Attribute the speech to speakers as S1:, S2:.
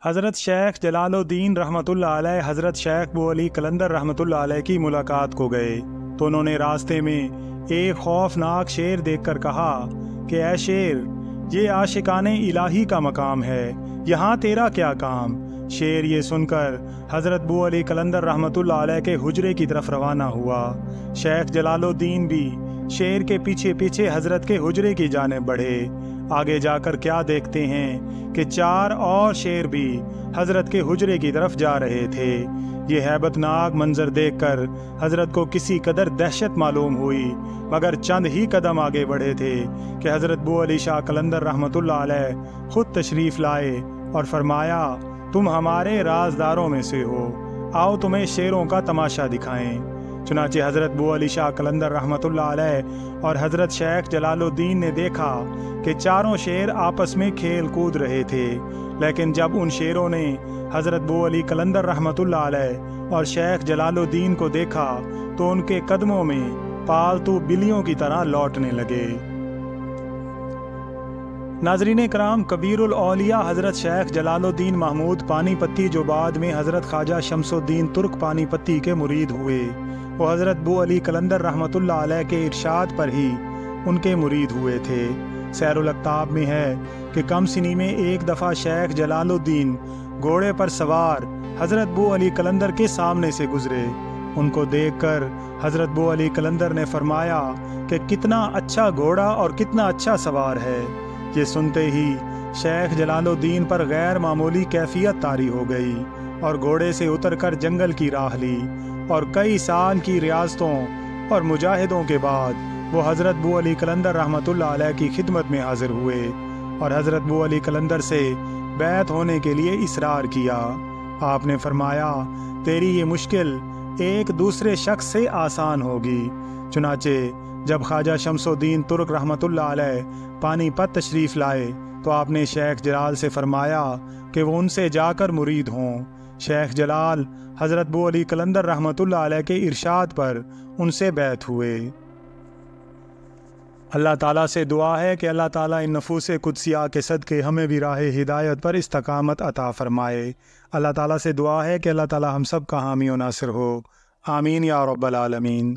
S1: حضرت شیخ جلال الدین رحمۃ اللہ علیہ حضرت شیخ بو علی قلندر رحمۃ اللہ علیہ کی ملاقات کو گئے تو انہوں نے راستے میں ایک خوفناک شیر دیکھ کر کہا کہ اے شیر، یہ عاشقان الہی کا مقام ہے، یہاں تیرا کیا کام؟ شیر یہ سن کر حضرت بو علی قلندر رحمۃ اللہ علیہ کے حجرے کی طرف روانہ ہوا۔ شیخ جلال الدین بھی شیر کے پیچھے پیچھے حضرت کے حجرے کی جانب بڑھے۔ آگے جا کر کیا دیکھتے ہیں کہ 4 اور شیر بھی حضرت کے حجرے کی طرف جا رہے تھے۔ یہ ہیبت ناک منظر دیکھ کر حضرت کو کسی قدر دہشت معلوم ہوئی، مگر چند ہی قدم آگے بڑھے تھے کہ حضرت بو علی شاہ قلندر رحمۃ اللہ علیہ خود تشریف لائے اور فرمایا، تم ہمارے رازداروں میں سے ہو، آؤ تمہیں شیروں کا تماشا دکھائیں۔ چنانچہ حضرت بو علی شاہ قلندر رحمۃ اللہ علیہ اور حضرت شیخ جلال الدین نے دیکھا کہ 4 شیر آپس میں کھیل کود رہے تھے، لیکن جب ان شیروں نے حضرت بو علی قلندر رحمۃ اللہ علیہ اور شیخ جلال الدین کو دیکھا تو ان کے قدموں میں پالتو بلیوں کی طرح لوٹنے لگے۔ ناظرین کرام، کبیر الاولیاء حضرت شیخ جلال الدین محمود پانی پتی جو بعد میں حضرت خواجہ شمس الدین ترک پانی پتی کے مرید ہوئے، وہ حضرت بو علی قلندر رحمۃ اللہ علیہ کے ارشاد پر ہی ان کے مرید ہوئے تھے۔ سیر الاقطاب میں ہے کہ کم سنی میں ایک دفعہ شیخ جلال الدین گھوڑے پر سوار حضرت بو علی قلندر کے سامنے سے گزرے۔ ان کو دیکھ کر حضرت بو علی قلندر نے فرمایا کہ کتنا اچھا گھوڑا اور کتنا اچھا سوار ہے۔ یہ سنتے ہی شیخ جلال الدین پر غیر معمولی کیفیت طاری ہو گئی اور گھوڑے سے اتر کر جنگل کی راہ لی، اور کئی سال کی ریاضتوں اور مجاہدوں کے بعد وہ حضرت بو علی قلندر رحمۃ اللہ علیہ کی خدمت میں حاضر ہوئے اور حضرت بو علی قلندر سے بیعت ہونے کے لیے اصرار کیا۔ آپ نے فرمایا، تیری یہ مشکل ایک دوسرے شخص سے آسان ہوگی۔ چنانچہ جب خواجہ شمس الدین ترک رحمۃ اللہ علیہ پانی پت تشریف لائے تو آپ نے شیخ جلال سے فرمایا کہ وہ ان سے جا کر مرید ہوں۔ شیخ جلال حضرت بو علی قلندر رحمۃ اللہ علیہ کے ارشاد پر ان سے بیعت ہوئے۔ اللہ تعالیٰ سے دعا ہے کہ اللہ تعالیٰ ان نفوس قدسیہ کے صدقے ہمیں بھی راہ ہدایت پر استقامت عطا فرمائے۔ اللہ تعالیٰ سے دعا ہے کہ اللہ تعالیٰ ہم سب کا حامی و ناصر ہو۔ آمین یا رب العالمین۔